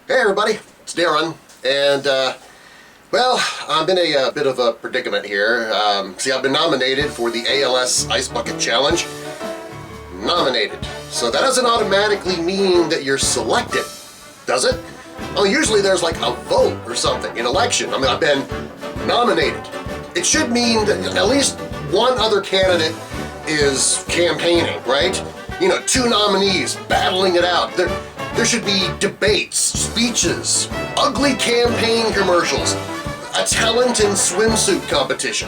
Hey everybody, it's Darren, and well, I'm in a bit of a predicament here. See, I've been nominated for the ALS Ice Bucket Challenge. Nominated. So that doesn't automatically mean that you're selected, does it? Well, usually there's like a vote or something, an election. I mean, I've been nominated. It should mean that at least one other candidate is campaigning, right? You know, two nominees battling it out. There should be debates, speeches, ugly campaign commercials, a talent and swimsuit competition.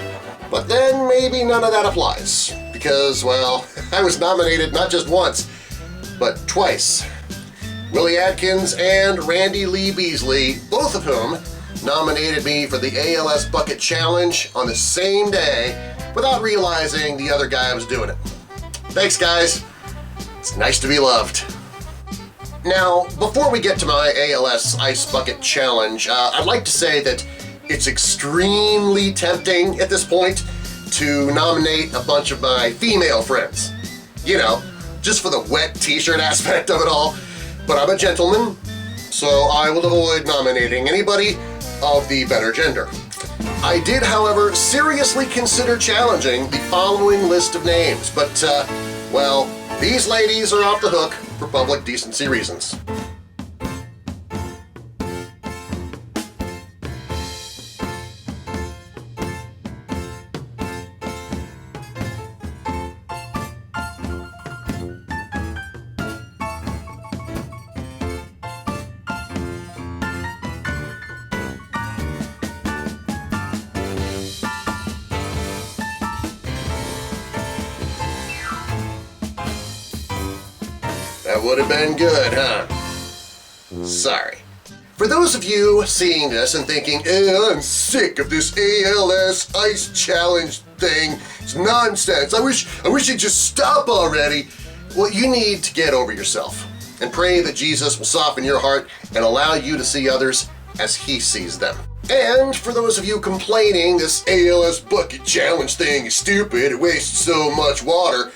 But then maybe none of that applies because, well, I was nominated not just once, but twice. Willie Atkins and Randy Lee Beasley, both of whom nominated me for the ALS Bucket Challenge on the same day without realizing the other guy was doing it. Thanks, guys. It's nice to be loved. Now, before we get to my ALS Ice Bucket Challenge, I'd like to say that it's extremely tempting at this point to nominate a bunch of my female friends. You know, just for the wet t-shirt aspect of it all. But I'm a gentleman, so I will avoid nominating anybody of the better gender. I did, however, seriously consider challenging the following list of names, but, well, these ladies are off the hook for public decency reasons. That would have been good, huh? Sorry. For those of you seeing this and thinking, I'm sick of this ALS Ice Challenge thing, it's nonsense, I wish it'd just stop already. Well, you need to get over yourself and pray that Jesus will soften your heart and allow you to see others as He sees them. And for those of you complaining this ALS Bucket Challenge thing is stupid, it wastes so much water,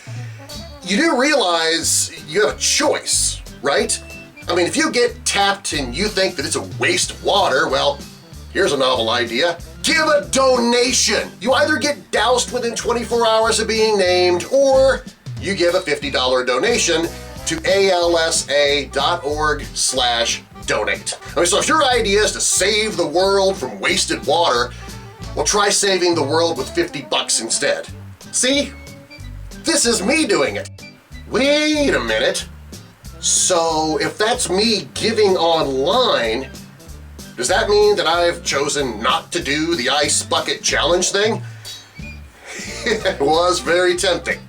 you do realize you have a choice, right? I mean, if you get tapped and you think that it's a waste of water, well, here's a novel idea. Give a donation. You either get doused within 24 hours of being named, or you give a $50 donation to alsa.org/donate. I mean, so if your idea is to save the world from wasted water, well, try saving the world with $50 instead. See? This is me doing it. Wait a minute. So if that's me giving online, does that mean that I've chosen not to do the Ice Bucket Challenge thing? It was very tempting.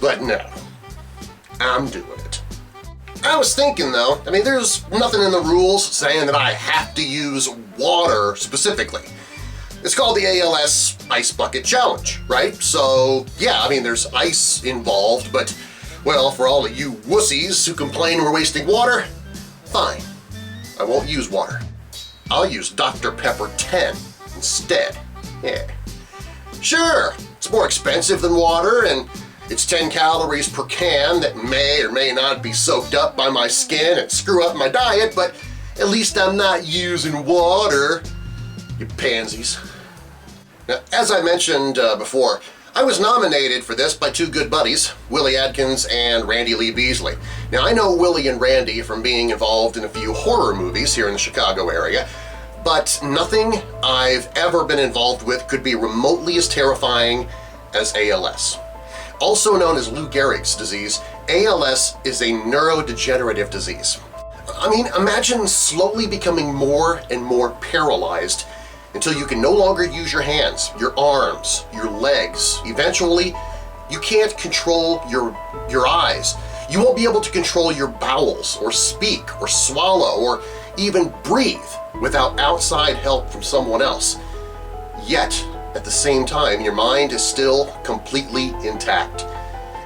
But no, I'm doing it. I was thinking though, I mean, there's nothing in the rules saying that I have to use water specifically. It's called the ALS Ice Bucket Challenge, right? So, yeah, I mean, there's ice involved, but, well, for all of you wussies who complain we're wasting water, fine. I won't use water. I'll use Dr. Pepper 10 instead. Yeah. Sure, it's more expensive than water, and it's 10 calories per can that may or may not be soaked up by my skin and screw up my diet, but at least I'm not using water. You pansies. Now, as I mentioned before, I was nominated for this by two good buddies, Willie Atkins and Randy Lee Beasley. Now, I know Willie and Randy from being involved in a few horror movies here in the Chicago area, but nothing I've ever been involved with could be remotely as terrifying as ALS. Also known as Lou Gehrig's disease, ALS is a neurodegenerative disease. I mean, imagine slowly becoming more and more paralyzed until you can no longer use your hands, your arms, your legs. Eventually, you can't control your eyes. You won't be able to control your bowels, or speak, or swallow, or even breathe without outside help from someone else. Yet, at the same time, your mind is still completely intact.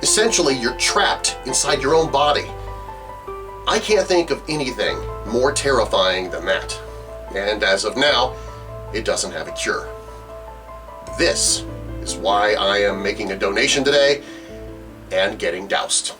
Essentially, you're trapped inside your own body. I can't think of anything more terrifying than that. And as of now, it doesn't have a cure. This is why I am making a donation today and getting doused.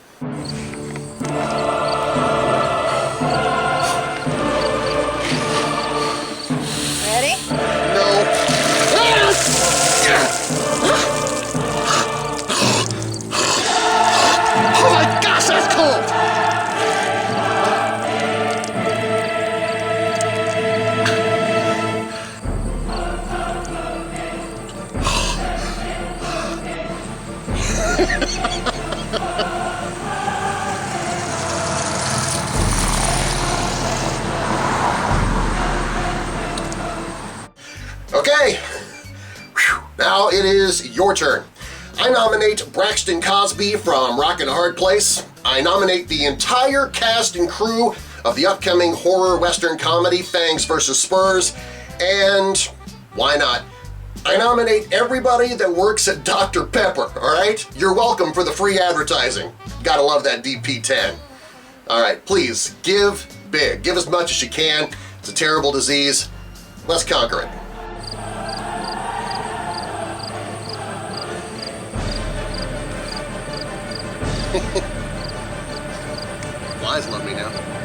it is your turn. I nominate Braxton Cosby from Rockin' a Hard Place. I nominate the entire cast and crew of the upcoming horror western comedy Fangs vs. Spurs, and why not? I nominate everybody that works at Dr. Pepper, all right? You're welcome for the free advertising. Gotta love that DP10. All right, please, give big. Give as much as you can. It's a terrible disease. Let's conquer it. Flies love me now.